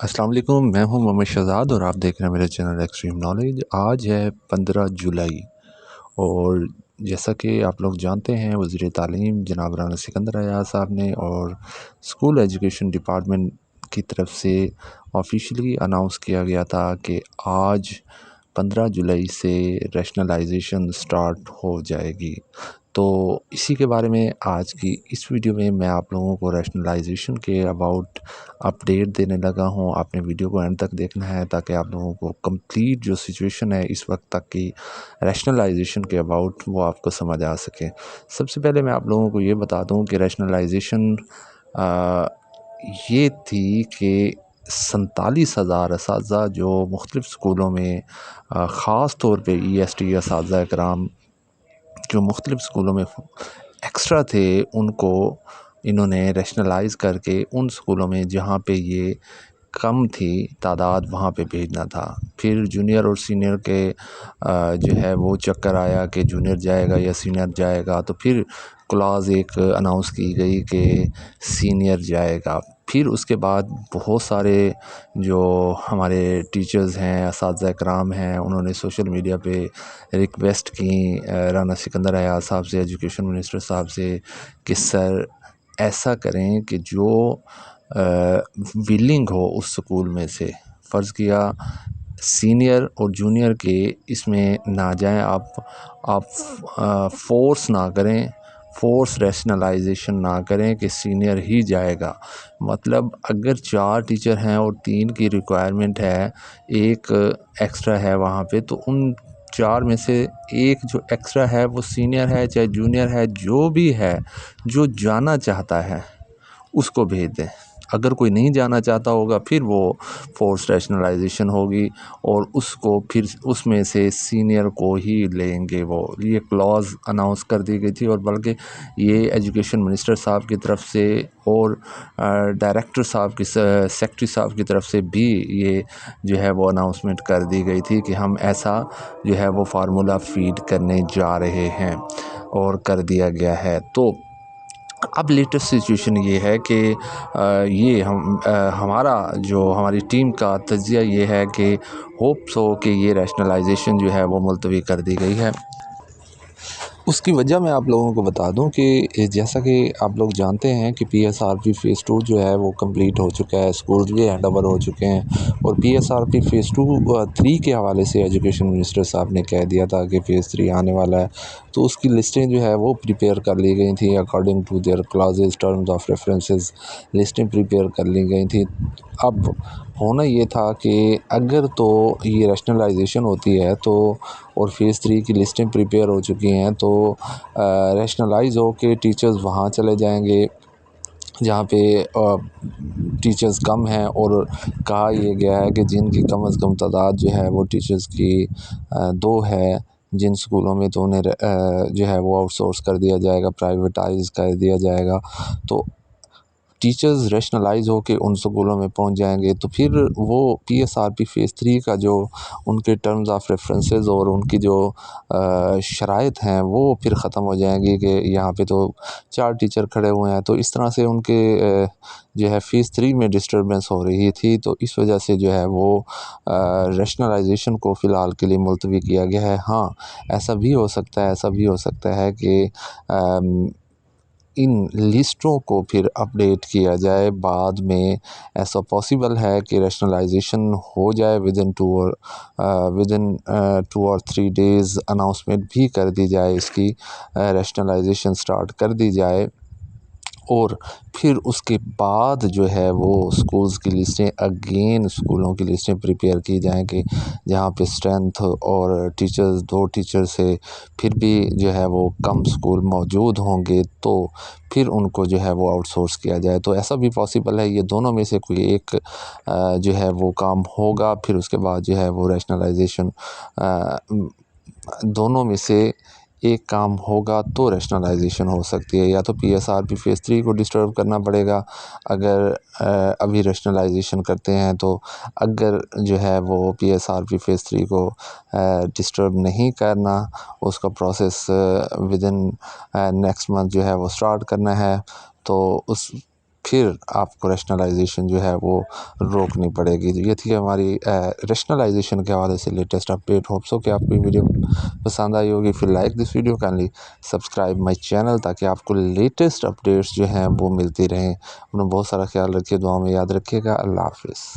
السلام علیکم، میں ہوں محمد شہزاد اور آپ دیکھ رہے ہیں میرے چینل ایکسٹریم نالج۔ آج ہے 15 جولائی اور جیسا کہ آپ لوگ جانتے ہیں وزیر تعلیم جناب رانا سکندر ایاز صاحب نے اور اسکول ایجوکیشن ڈپارٹمنٹ کی طرف سے آفیشلی اناؤنس کیا گیا تھا کہ آج 15 جولائی سے ریشنلائزیشن سٹارٹ ہو جائے گی۔ تو اسی کے بارے میں آج کی اس ویڈیو میں آپ لوگوں کو ریشنلائزیشن کے اباؤٹ اپڈیٹ دینے لگا ہوں۔ آپ نے ویڈیو کو اینڈ تک دیکھنا ہے تاکہ آپ لوگوں کو کمپلیٹ جو سچویشن ہے اس وقت تک کی ریشنلائزیشن کے اباؤٹ وہ آپ کو سمجھ آ سکے۔ سب سے پہلے میں آپ لوگوں کو یہ بتا دوں کہ ریشنلائزیشن یہ تھی کہ 47,000 اساتذہ جو مختلف اسکولوں میں خاص طور پہ EST اساتذہ کرام جو مختلف اسکولوں میں ایکسٹرا تھے ان کو انہوں نے ریشنلائز کر کے ان اسکولوں میں جہاں پہ یہ کم تھی تعداد وہاں پہ بھیجنا تھا۔ پھر جونیئر اور سینئر کے جو ہے وہ چکر آیا کہ جونیئر جائے گا یا سینئر جائے گا، تو پھر کلاز ایک اناؤنس کی گئی کہ سینئر جائے گا۔ پھر اس کے بعد بہت سارے جو ہمارے ٹیچرز ہیں اساتذہ کرام ہیں انہوں نے سوشل میڈیا پہ ریکویسٹ کی رانا سکندر ایاز صاحب سے، ایجوکیشن منسٹر صاحب سے کہ سر ایسا کریں کہ جو ویلنگ ہو اس سکول میں سے، فرض کیا سینئر اور جونیئر کے اس میں نہ جائیں، آپ فورس نہ کریں، فورس ریشنلائزیشن نہ کریں کہ سینئر ہی جائے گا۔ مطلب اگر 4 ٹیچر ہیں اور 3 کی ریکوائرمنٹ ہے، ایک ایکسٹرا ہے وہاں پہ، تو ان 4 میں سے ایک جو ایکسٹرا ہے وہ سینئر ہے چاہے جونیئر ہے، جو بھی ہے جو جانا چاہتا ہے اس کو بھیج دیں۔ اگر کوئی نہیں جانا چاہتا ہوگا پھر وہ فورس ریشنلائزیشن ہوگی اور اس کو پھر اس میں سے سینئر کو ہی لیں گے۔ وہ یہ کلاز اناؤنس کر دی گئی تھی اور بلکہ یہ ایجوکیشن منسٹر صاحب کی طرف سے اور ڈائریکٹر صاحب کی سیکٹری صاحب کی طرف سے بھی یہ جو ہے وہ اناؤنسمنٹ کر دی گئی تھی کہ ہم ایسا جو ہے وہ فارمولا فیڈ کرنے جا رہے ہیں اور کر دیا گیا ہے۔ تو اب لیٹسٹ سچویشن یہ ہے کہ یہ ہماری ٹیم کا تجزیہ یہ ہے کہ ہوپس ہو کہ یہ ریشنلائزیشن جو ہے وہ ملتوی کر دی گئی ہے۔ اس کی وجہ میں آپ لوگوں کو بتا دوں کہ جیسا کہ آپ لوگ جانتے ہیں کہ PSRP فیز 2 جو ہے وہ کمپلیٹ ہو چکا ہے، اسکول بھی ہینڈ اوور ہو چکے ہیں، اور PSRP فیز 3 کے حوالے سے ایجوکیشن منسٹر صاحب نے کہہ دیا تھا کہ فیز 3 آنے والا ہے، تو اس کی لسٹیں جو ہے وہ پریپیئر کر لی گئی تھیں according to their clauses, terms of references, لسٹیں پریپیئر کر لی گئی تھیں۔ اب ہونا یہ تھا کہ اگر تو یہ ریشنلائزیشن ہوتی ہے تو اور فیز 3 کی لسٹیں پریپیئر ہو چکی ہیں تو ریشنلائز ہو کے ٹیچرز وہاں چلے جائیں گے جہاں پہ ٹیچرز کم ہیں، اور کہا یہ گیا ہے کہ جن کی کم از کم تعداد جو ہے وہ ٹیچرز کی 2 ہے جن سکولوں میں، تو انہیں جو ہے وہ آؤٹ سورس کر دیا جائے گا، پرائیویٹائز کر دیا جائے گا۔ تو ٹیچرز ریشنلائز ہو کے ان سکولوں میں پہنچ جائیں گے، تو پھر وہ PSRP فیز 3 کا جو ان کے ٹرمز آف ریفرنسز اور ان کی جو شرائط ہیں وہ پھر ختم ہو جائیں گی کہ یہاں پہ تو 4 ٹیچر کھڑے ہوئے ہیں، تو اس طرح سے ان کے جو ہے فیز 3 میں ڈسٹربنس ہو رہی تھی، تو اس وجہ سے جو ہے وہ ریشنلائزیشن کو فی الحال کے لیے ملتوی کیا گیا ہے۔ ہاں ایسا بھی ہو سکتا ہے کہ ان لسٹوں کو پھر اپڈیٹ کیا جائے بعد میں، ایسا پاسبل ہے کہ ریشنلائزیشن ہو جائے ودن 2 اور 3 ڈیز، اناؤنسمنٹ بھی کر دی جائے، اس کی ریشنلائزیشن سٹارٹ کر دی جائے، اور پھر اس کے بعد جو ہے وہ اسکولز کی لسٹیں اگین اسکولوں کی لسٹیں پریپیئر کی جائیں کہ جہاں پہ اسٹرینتھ اور ٹیچرز 2 ٹیچر سے پھر بھی جو ہے وہ کم اسکول موجود ہوں گے تو پھر ان کو جو ہے وہ آؤٹ سورس کیا جائے۔ تو ایسا بھی پاسبل ہے، یہ دونوں میں سے کوئی ایک جو ہے وہ کام ہوگا، پھر اس کے بعد جو ہے وہ ریشنلائزیشن دونوں میں سے ایک کام ہوگا تو ریشنلائزیشن ہو سکتی ہے، یا تو PSRP فیز 3 کو ڈسٹرب کرنا پڑے گا اگر ابھی ریشنلائزیشن کرتے ہیں، تو اگر جو ہے وہ PSRP فیز 3 کو ڈسٹرب نہیں کرنا، اس کا پروسیس ودن نیکسٹ منتھ جو ہے وہ سٹارٹ کرنا ہے، تو پھر آپ کو ریشنلائزیشن جو ہے وہ روکنی پڑے گی. یہ تھی ہماری ریشنلائزیشن کے حوالے سے لیٹسٹ اپڈیٹ. ہوپ سو کہ آپ کو ویڈیو پسند آئی ہوگی. پھر like this video, kindly subscribe my channel تاکہ آپ کو لیٹسٹ اپڈیٹس جو ہیں وہ ملتی رہیں. انہیں بہت سارا خیال رکھیے، دعاؤں میں یاد رکھیے گا. اللہ حافظ.